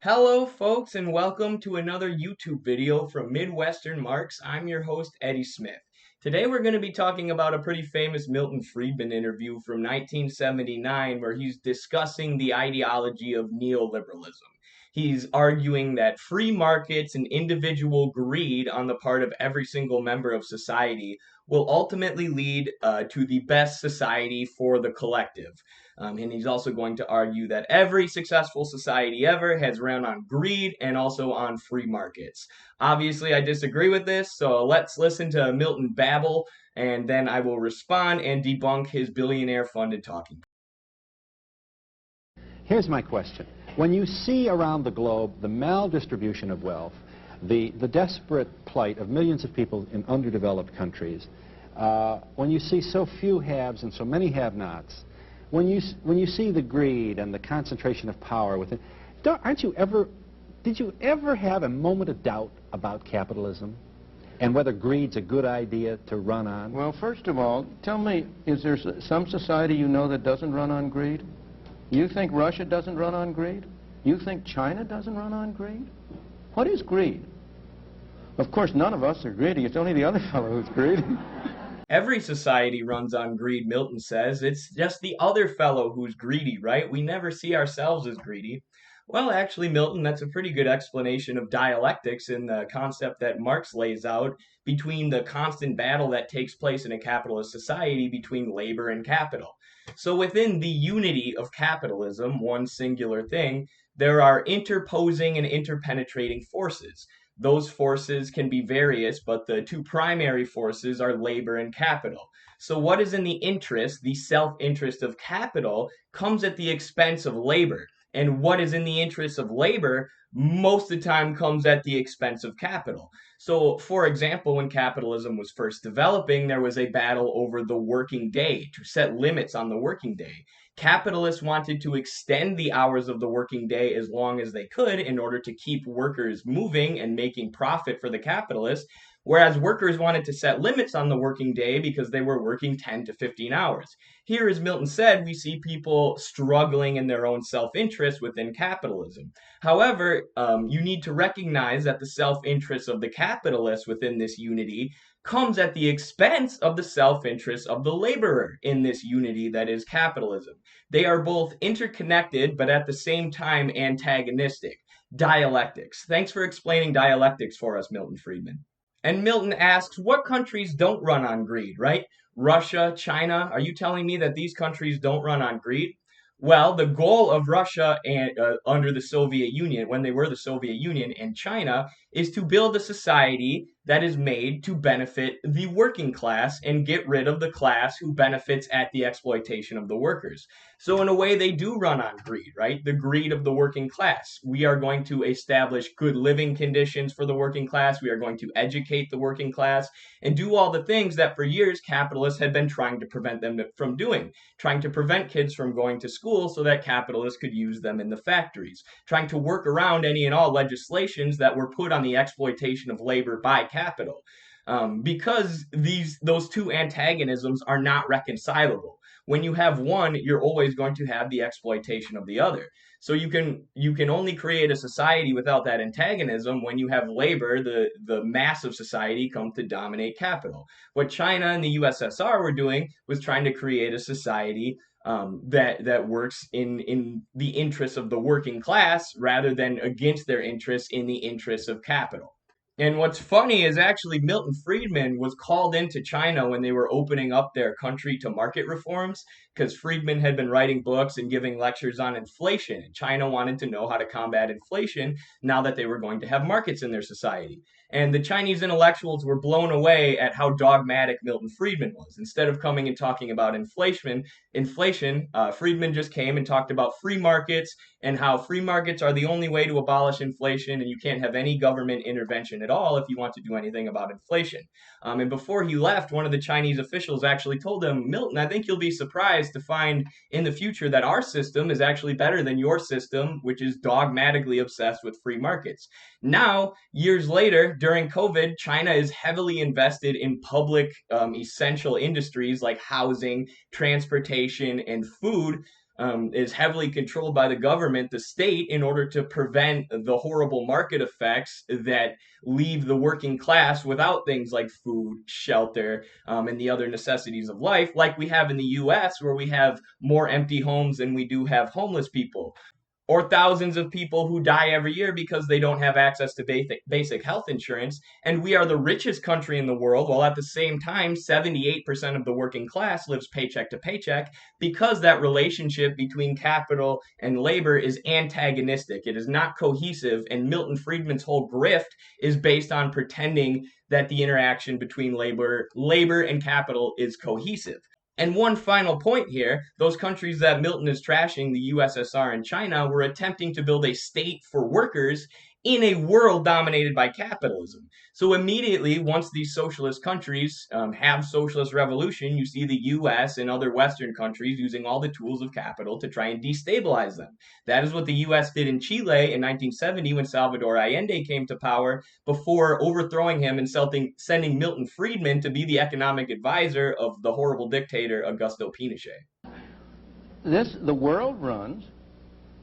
Hello, folks, and welcome to another YouTube video from Midwestern Marks. I'm your host, Eddie Smith. Today, we're going to be talking about a pretty famous Milton Friedman interview from 1979, where he's discussing the ideology of neoliberalism. He's arguing that free markets and individual greed on the part of every single member of society will ultimately lead to the best society for the collective. And he's also going to argue that every successful society ever has run on greed and also on free markets. Obviously, I disagree with this, so let's listen to Milton babble, and then I will respond and debunk his billionaire funded talking. Here's my question. When you see around the globe the maldistribution of wealth, the desperate plight of millions of people in underdeveloped countries, when you see so few haves and so many have-nots, when you see the greed and the concentration of power within, did you ever have a moment of doubt about capitalism and whether greed's a good idea to run on? Well, first of all, tell me, is there some society you know that doesn't run on greed? You think Russia doesn't run on greed? You think China doesn't run on greed? What is greed? Of course, none of us are greedy. It's only the other fellow who's greedy. Every society runs on greed, Milton says. It's just the other fellow who's greedy, right? We never see ourselves as greedy. Well, actually, Milton, that's a pretty good explanation of dialectics in the concept that Marx lays out between the constant battle that takes place in a capitalist society between labor and capital. So within the unity of capitalism, one singular thing, there are interposing and interpenetrating forces. Those forces can be various, but the two primary forces are labor and capital. So what is in the interest, the self-interest of capital, comes at the expense of labor. And what is in the interest of labor most of the time comes at the expense of capital. So, for example, when capitalism was first developing, there was a battle over the working day to set limits on the working day. Capitalists wanted to extend the hours of the working day as long as they could in order to keep workers moving and making profit for the capitalists, whereas workers wanted to set limits on the working day because they were working 10 to 15 hours. Here, as Milton said, we see people struggling in their own self-interest within capitalism. However, you need to recognize that the self-interest of the capitalists within this unity comes at the expense of the self-interest of the laborer in this unity that is capitalism. They are both interconnected, but at the same time antagonistic. Dialectics. Thanks for explaining dialectics for us, Milton Friedman. And Milton asks, what countries don't run on greed, right? Russia, China, are you telling me that these countries don't run on greed? Well, the goal of Russia and under the Soviet Union, when they were the Soviet Union, and China, is to build a society that is made to benefit the working class and get rid of the class who benefits at the exploitation of the workers. So in a way, they do run on greed, right? The greed of the working class. We are going to establish good living conditions for the working class. We are going to educate the working class and do all the things that for years capitalists had been trying to prevent them from doing, trying to prevent kids from going to school so that capitalists could use them in the factories, trying to work around any and all legislations that were put on the exploitation of labor by capital, because those two antagonisms are not reconcilable. When you have one, you're always going to have the exploitation of the other. So you can only create a society without that antagonism when you have labor, the mass of society, come to dominate capital. What China and the USSR were doing was trying to create a society that works in the interests of the working class rather than against their interests in the interests of capital. And what's funny is actually Milton Friedman was called into China when they were opening up their country to market reforms because Friedman had been writing books and giving lectures on inflation. And China wanted to know how to combat inflation now that they were going to have markets in their society. And the Chinese intellectuals were blown away at how dogmatic Milton Friedman was. Instead of coming and talking about inflation, Friedman just came and talked about free markets and how free markets are the only way to abolish inflation, and you can't have any government intervention at all if you want to do anything about inflation. And before he left, one of the Chinese officials actually told him, Milton, I think you'll be surprised to find in the future that our system is actually better than your system, which is dogmatically obsessed with free markets. Now, years later, during COVID, China is heavily invested in public essential industries like housing, transportation, and food, is heavily controlled by the government, the state, in order to prevent the horrible market effects that leave the working class without things like food, shelter, and the other necessities of life, like we have in the US, where we have more empty homes than we do have homeless people, or thousands of people who die every year because they don't have access to basic health insurance. And we are the richest country in the world, while at the same time, 78% of the working class lives paycheck to paycheck, because that relationship between capital and labor is antagonistic. It is not cohesive. And Milton Friedman's whole grift is based on pretending that the interaction between labor and capital is cohesive. And one final point here, those countries that Milton is trashing, the USSR and China, were attempting to build a state for workers in a world dominated by capitalism. So immediately, once these socialist countries have socialist revolution, you see the US and other Western countries using all the tools of capital to try and destabilize them. That is what the US did in Chile in 1970 when Salvador Allende came to power, before overthrowing him and sending Milton Friedman to be the economic advisor of the horrible dictator Augusto Pinochet. The world runs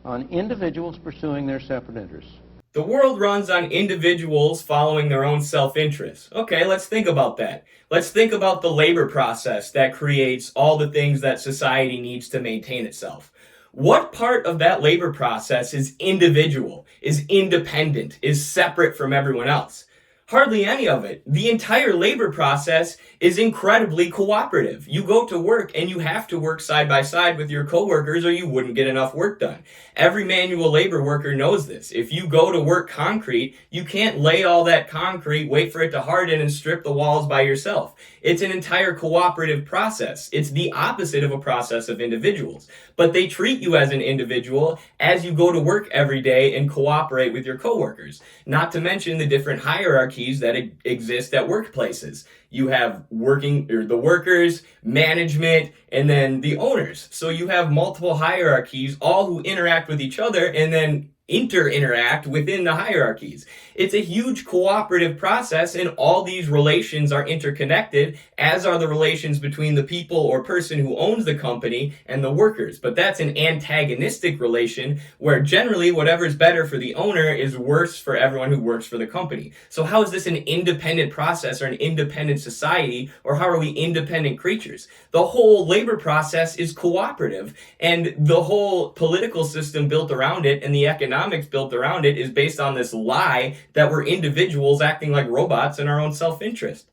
on individuals pursuing their separate interests. The world runs on individuals following their own self-interest. Okay, let's think about that. Let's think about the labor process that creates all the things that society needs to maintain itself. What part of that labor process is individual, is independent, is separate from everyone else? Hardly any of it. The entire labor process is incredibly cooperative. You go to work and you have to work side by side with your coworkers or you wouldn't get enough work done. Every manual labor worker knows this. If you go to work concrete, you can't lay all that concrete, wait for it to harden, and strip the walls by yourself. It's an entire cooperative process. It's the opposite of a process of individuals. But they treat you as an individual as you go to work every day and cooperate with your coworkers. Not to mention the different hierarchies that exist at workplaces. You have the workers, management, and then the owners. So you have multiple hierarchies, all who interact with each other and then interact within the hierarchies. It's a huge cooperative process, and all these relations are interconnected, as are the relations between the people or person who owns the company and the workers. But that's an antagonistic relation where generally whatever's better for the owner is worse for everyone who works for the company. So how is this an independent process or an independent society, or how are we independent creatures? The whole labor process is cooperative, and the whole political system built around it and the economics built around it is based on this lie that we're individuals acting like robots in our own self-interest.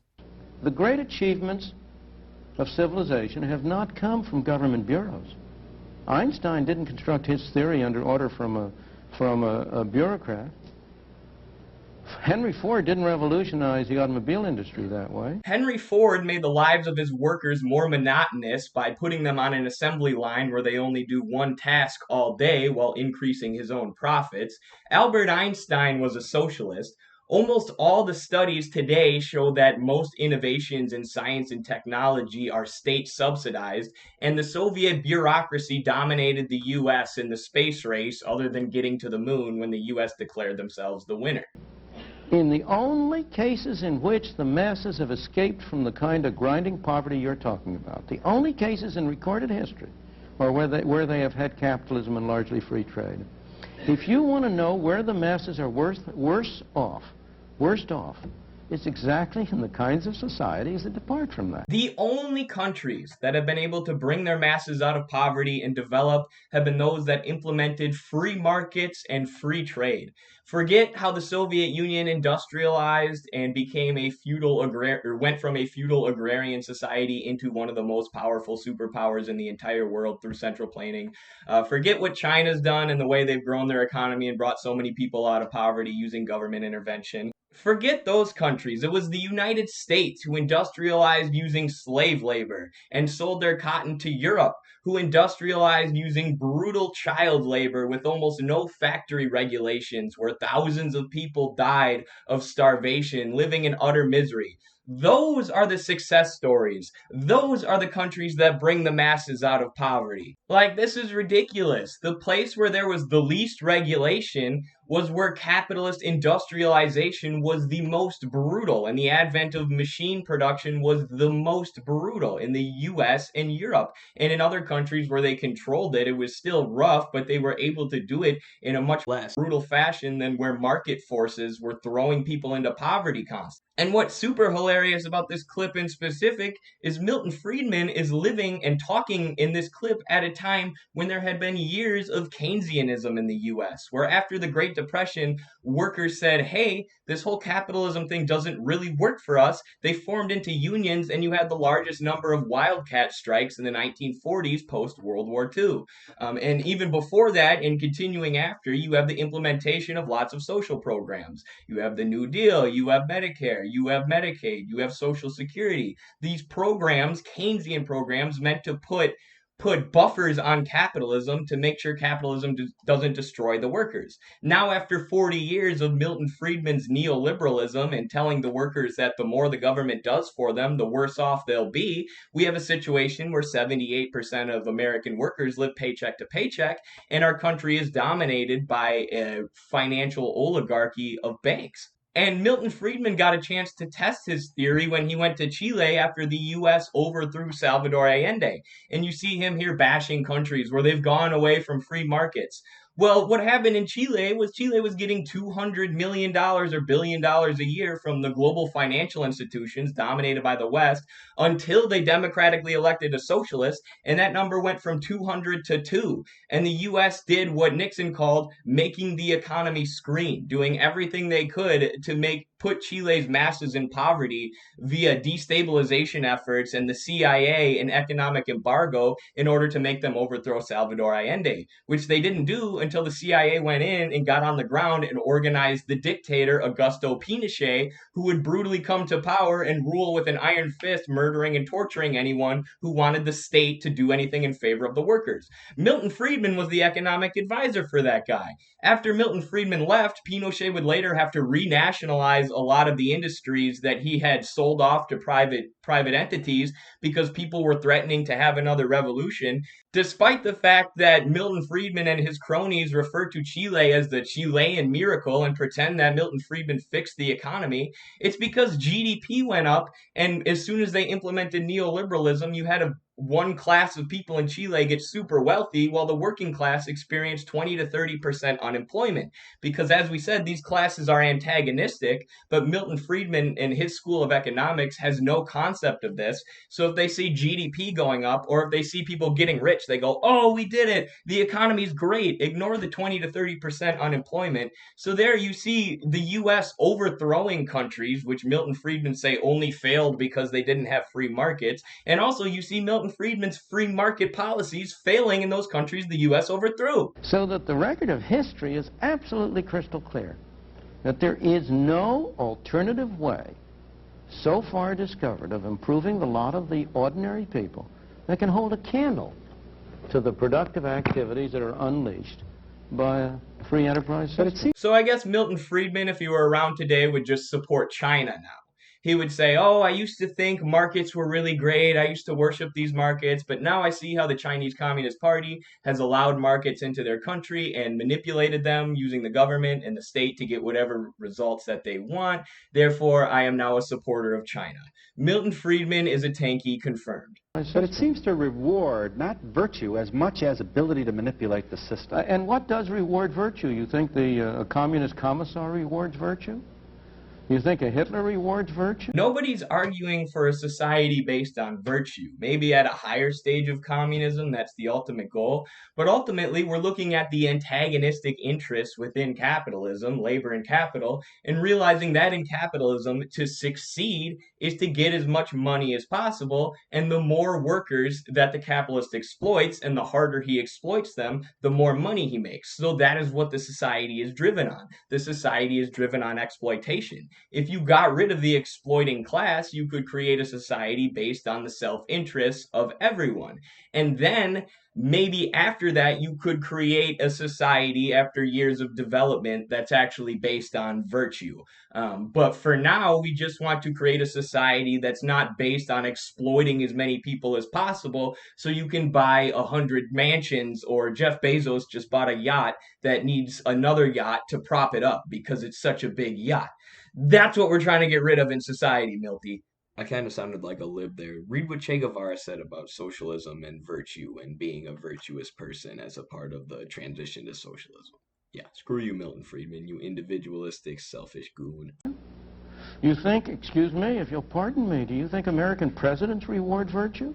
The great achievements of civilization have not come from government bureaus. Einstein didn't construct his theory under order from a bureaucrat. Henry Ford didn't revolutionize the automobile industry that way. Henry Ford made the lives of his workers more monotonous by putting them on an assembly line where they only do one task all day while increasing his own profits. Albert Einstein was a socialist. Almost all the studies today show that most innovations in science and technology are state subsidized, and the Soviet bureaucracy dominated the US in the space race, other than getting to the moon when the US declared themselves the winner. In the only cases in which the masses have escaped from the kind of grinding poverty you're talking about, the only cases in recorded history are where they have had capitalism and largely free trade. If you want to know where the masses are worst off, it's exactly in the kinds of societies that depart from that. The only countries that have been able to bring their masses out of poverty and develop have been those that implemented free markets and free trade. Forget how the Soviet Union industrialized and became went from a feudal agrarian society into one of the most powerful superpowers in the entire world through central planning. Forget what China's done and the way they've grown their economy and brought so many people out of poverty using government intervention. Forget those countries. It was the United States who industrialized using slave labor and sold their cotton to Europe, who industrialized using brutal child labor with almost no factory regulations, where thousands of people died of starvation, living in utter misery. Those are the success stories. Those are the countries that bring the masses out of poverty. Like, this is ridiculous. The place where there was the least regulation was where capitalist industrialization was the most brutal, and the advent of machine production was the most brutal in the US and Europe. And in other countries where they controlled it, it was still rough, but they were able to do it in a much less brutal fashion than where market forces were throwing people into poverty constantly. And what's super hilarious about this clip in specific is Milton Friedman is living and talking in this clip at a time when there had been years of Keynesianism in the US, where after the Great Depression, workers said, hey, this whole capitalism thing doesn't really work for us. They formed into unions, and you had the largest number of wildcat strikes in the 1940s post World War II. And even before that, and continuing after, you have the implementation of lots of social programs. You have the New Deal, you have Medicare, you have Medicaid, you have Social Security. These programs, Keynesian programs, meant to put buffers on capitalism to make sure capitalism doesn't destroy the workers. Now, after 40 years of Milton Friedman's neoliberalism and telling the workers that the more the government does for them, the worse off they'll be, we have a situation where 78% of American workers live paycheck to paycheck, and our country is dominated by a financial oligarchy of banks. And Milton Friedman got a chance to test his theory when he went to Chile after the US overthrew Salvador Allende. And you see him here bashing countries where they've gone away from free markets. Well, what happened in Chile was getting $200 million or $1 billion a year from the global financial institutions dominated by the West until they democratically elected a socialist, and that number went from 200 to 2. And the US did what Nixon called making the economy scream, doing everything they could to put Chile's masses in poverty via destabilization efforts and the CIA and economic embargo in order to make them overthrow Salvador Allende, which they didn't do until the CIA went in and got on the ground and organized the dictator Augusto Pinochet, who would brutally come to power and rule with an iron fist, murdering and torturing anyone who wanted the state to do anything in favor of the workers. Milton Friedman was the economic advisor for that guy. After Milton Friedman left, Pinochet would later have to renationalize a lot of the industries that he had sold off to private entities because people were threatening to have another revolution, despite the fact that Milton Friedman and his cronies refer to Chile as the Chilean miracle and pretend that Milton Friedman fixed the economy. It's because GDP went up, and as soon as they implemented neoliberalism, you had one class of people in Chile get super wealthy while the working class experienced 20 to 30% unemployment. Because as we said, these classes are antagonistic, but Milton Friedman and his school of economics has no concept of this. So if they see GDP going up, or if they see people getting rich, they go, oh, we did it. The economy's great. Ignore the 20 to 30% unemployment. So there you see the US overthrowing countries, which Milton Friedman say only failed because they didn't have free markets. And also you see Milton Friedman's free market policies failing in those countries the U.S. overthrew. So that the record of history is absolutely crystal clear, that there is no alternative way so far discovered of improving the lot of the ordinary people that can hold a candle to the productive activities that are unleashed by a free enterprise system. So I guess Milton Friedman, if he were around today, would just support China now. He would say, oh, I used to think markets were really great. I used to worship these markets, but now I see how the Chinese Communist Party has allowed markets into their country and manipulated them using the government and the state to get whatever results that they want. Therefore, I am now a supporter of China. Milton Friedman is a tankie confirmed. But it seems to reward not virtue as much as ability to manipulate the system. And what does reward virtue? You think the communist commissar rewards virtue? You think a Hitler rewards virtue? Nobody's arguing for a society based on virtue. Maybe at a higher stage of communism, that's the ultimate goal. But ultimately, we're looking at the antagonistic interests within capitalism, labor and capital, and realizing that in capitalism, to succeed is to get as much money as possible. And the more workers that the capitalist exploits, and the harder he exploits them, the more money he makes. So that is what the society is driven on. The society is driven on exploitation. If you got rid of the exploiting class, you could create a society based on the self-interests of everyone. And then maybe after that, you could create a society after years of development that's actually based on virtue. But for now, we just want to create a society that's not based on exploiting as many people as possible, so you can buy 100 mansions, or Jeff Bezos just bought a yacht that needs another yacht to prop it up because it's such a big yacht. That's what we're trying to get rid of in society, Milty. I kind of sounded like a lib there. Read what Che Guevara said about socialism and virtue and being a virtuous person as a part of the transition to socialism. Yeah, screw you, Milton Friedman, you individualistic, selfish goon. You think, excuse me, if you'll pardon me, do you think American presidents reward virtue?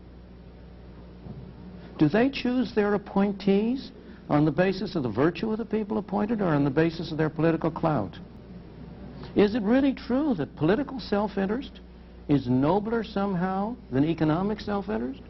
Do they choose their appointees on the basis of the virtue of the people appointed or on the basis of their political clout? Is it really true that political self-interest is nobler somehow than economic self-interest?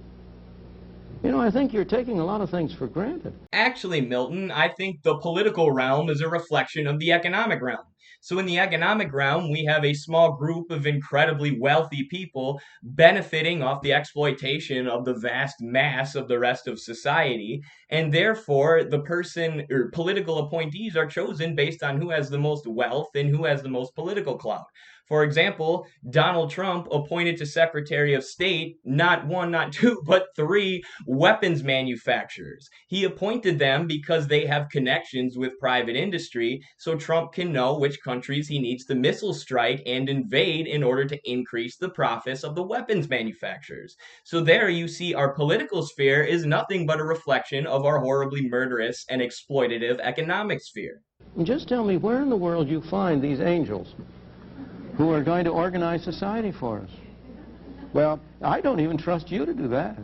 You know, I think you're taking a lot of things for granted. Actually, Milton, I think the political realm is a reflection of the economic realm. So in the economic realm, we have a small group of incredibly wealthy people benefiting off the exploitation of the vast mass of the rest of society, and therefore the person or political appointees are chosen based on who has the most wealth and who has the most political clout. For example, Donald Trump appointed to Secretary of State not one, not two, but three weapons manufacturers. He appointed them because they have connections with private industry, so Trump can know which countries he needs to missile strike and invade in order to increase the profits of the weapons manufacturers. So there you see our political sphere is nothing but a reflection of our horribly murderous and exploitative economic sphere. And just tell me where in the world you find these angels who are going to organize society for us. Well, I don't even trust you to do that.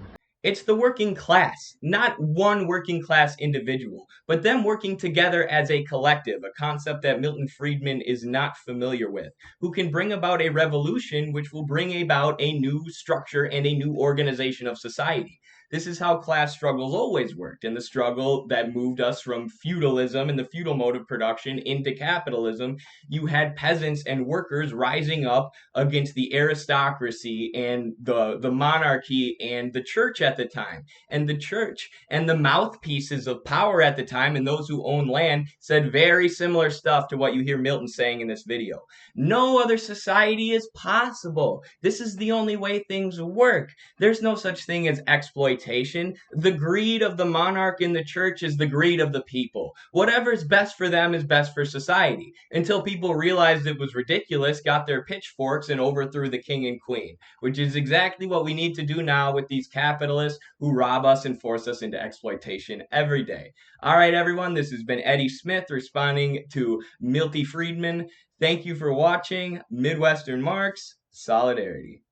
It's the working class, not one working class individual, but them working together as a collective, a concept that Milton Friedman is not familiar with, who can bring about a revolution which will bring about a new structure and a new organization of society. This is how class struggles always worked, and the struggle that moved us from feudalism and the feudal mode of production into capitalism. You had peasants and workers rising up against the aristocracy and the monarchy and the church at the time. And the church and the mouthpieces of power at the time and those who own land said very similar stuff to what you hear Milton saying in this video. No other society is possible. This is the only way things work. There's no such thing as exploitation. The greed of the monarch in the church is the greed of the people. Whatever's best for them is best for society. Until people realized it was ridiculous, got their pitchforks, and overthrew the king and queen, which is exactly what we need to do now with these capitalists who rob us and force us into exploitation every day. All right, everyone, this has been Eddie Smith responding to Milty Friedman. Thank you for watching. Midwestern Marks, solidarity.